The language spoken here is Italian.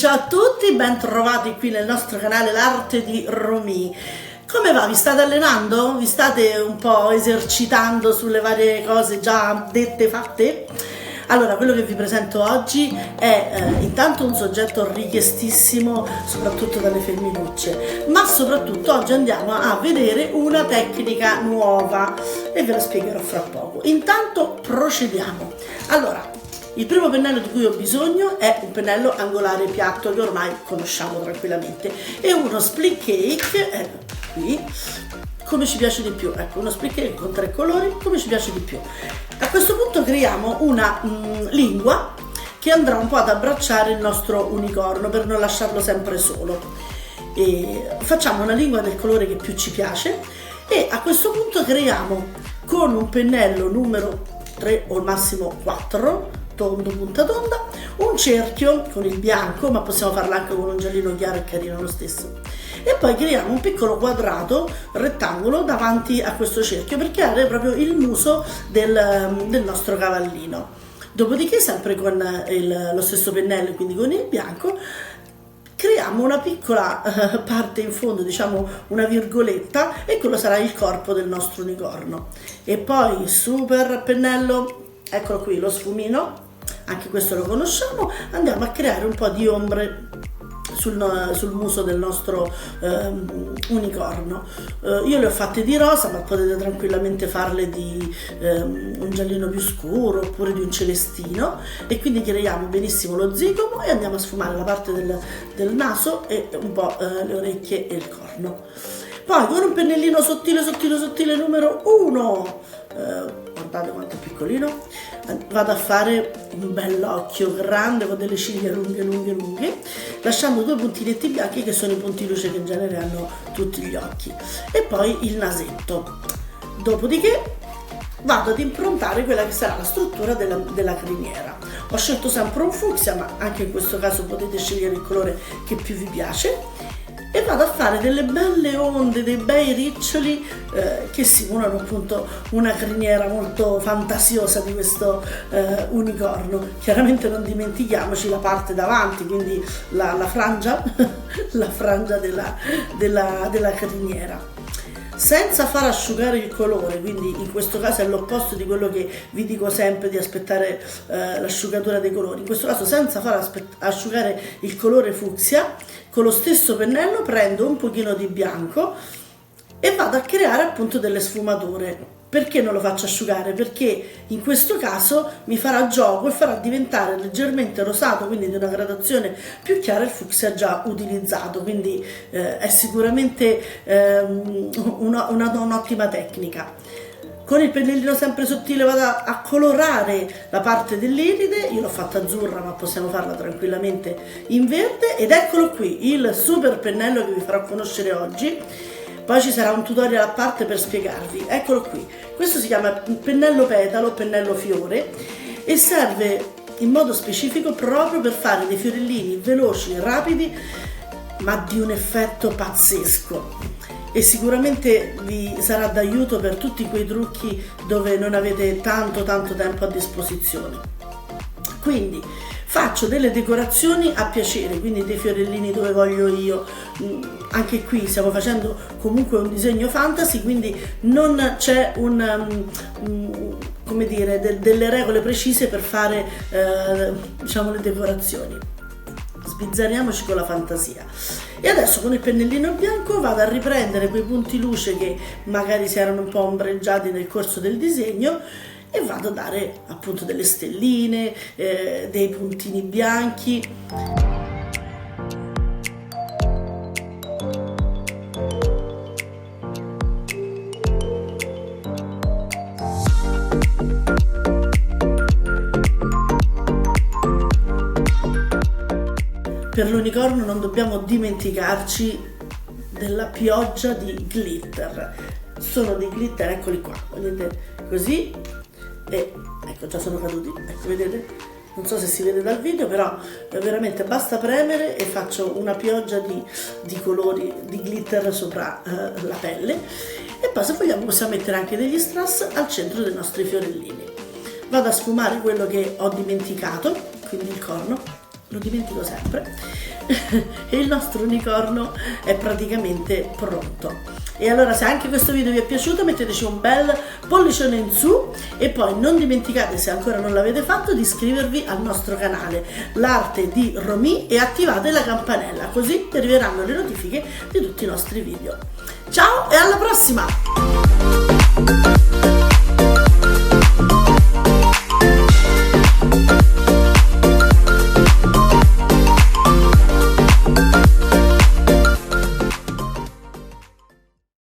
Ciao a tutti, ben trovati qui nel nostro canale L'Arte di Romy. Come va? Vi state allenando? Vi state un po' esercitando sulle varie cose già dette, fatte? Allora, quello che vi presento oggi è intanto un soggetto richiestissimo, soprattutto dalle femminucce, ma soprattutto oggi andiamo a vedere una tecnica nuova e ve la spiegherò fra poco. Intanto procediamo. Allora, il primo pennello di cui ho bisogno è un pennello angolare piatto che ormai conosciamo tranquillamente e uno split cake, qui, come ci piace di più, ecco, uno split cake con 3 colori, come ci piace di più. A questo punto creiamo una lingua che andrà un po' ad abbracciare il nostro unicorno per non lasciarlo sempre solo. E facciamo una lingua del colore che più ci piace e a questo punto creiamo con un pennello numero 3 o al massimo 4, tondo, punta tonda, un cerchio con il bianco, ma possiamo farlo anche con un giallino chiaro e carino lo stesso. E poi creiamo un piccolo quadrato rettangolo davanti a questo cerchio per creare proprio il muso del nostro cavallino. Dopodiché, sempre con lo stesso pennello, quindi con il bianco, creiamo una piccola parte in fondo, diciamo una virgoletta, e quello sarà il corpo del nostro unicorno. E poi super pennello, eccolo qui, lo sfumino, anche questo lo conosciamo, andiamo a creare un po' di ombre sul muso del nostro unicorno. Io le ho fatte di rosa, ma potete tranquillamente farle di un giallino più scuro oppure di un celestino, e quindi creiamo benissimo lo zigomo e andiamo a sfumare la parte del naso e un po' le orecchie e il corno. Poi con un pennellino sottile numero 1, guardate quanto è piccolino, vado a fare un bell'occhio grande con delle ciglia lunghe, lasciando 2 puntinetti bianchi che sono i punti luce che in genere hanno tutti gli occhi, e poi il nasetto. Dopodiché vado ad improntare quella che sarà la struttura della criniera. Ho scelto sempre un fucsia, ma anche in questo caso potete scegliere il colore che più vi piace, e vado a fare delle belle onde, dei bei riccioli che simulano appunto una criniera molto fantasiosa di questo unicorno. Chiaramente non dimentichiamoci la parte davanti, quindi la frangia la frangia della criniera, senza far asciugare il colore. Quindi in questo caso è l'opposto di quello che vi dico sempre, di aspettare l'asciugatura dei colori. In questo caso, senza far asciugare il colore fucsia, con lo stesso pennello prendo un pochino di bianco e vado a creare appunto delle sfumature. Perché non lo faccio asciugare? Perché in questo caso mi farà gioco e farà diventare leggermente rosato, quindi di una gradazione più chiara, il fucsia già utilizzato, quindi è sicuramente un'ottima tecnica. Con il pennellino sempre sottile vado a colorare la parte dell'iride. Io l'ho fatta azzurra, ma possiamo farla tranquillamente in verde, ed eccolo qui il super pennello che vi farò conoscere oggi. Poi ci sarà un tutorial a parte per spiegarvi. Eccolo qui, questo si chiama pennello petalo, pennello fiore, e serve in modo specifico proprio per fare dei fiorellini veloci e rapidi, ma di un effetto pazzesco, e sicuramente vi sarà d'aiuto per tutti quei trucchi dove non avete tanto tempo a disposizione. Quindi faccio delle decorazioni a piacere, quindi dei fiorellini dove voglio io. Anche qui stiamo facendo comunque un disegno fantasy, quindi non c'è come dire, delle regole precise per fare diciamo le decorazioni. Sbizzarriamoci con la fantasia. E adesso con il pennellino bianco vado a riprendere quei punti luce che magari si erano un po' ombreggiati nel corso del disegno, e vado a dare appunto delle stelline, dei puntini bianchi. Per l'unicorno non dobbiamo dimenticarci della pioggia di glitter. Sono dei glitter, eccoli qua, vedete, così, e ecco, già sono caduti, ecco, vedete? Non so se si vede dal video, però veramente basta premere e faccio una pioggia di colori, di glitter sopra la pelle. E poi, se vogliamo, possiamo mettere anche degli strass al centro dei nostri fiorellini. Vado a sfumare quello che ho dimenticato, quindi il corno, lo dimentico sempre, e il nostro unicorno è praticamente pronto. E allora, se anche questo video vi è piaciuto, metteteci un bel pollicione in su e poi non dimenticate, se ancora non l'avete fatto, di iscrivervi al nostro canale L'Arte di Romì e attivate la campanella, così vi arriveranno le notifiche di tutti i nostri video. Ciao e alla prossima!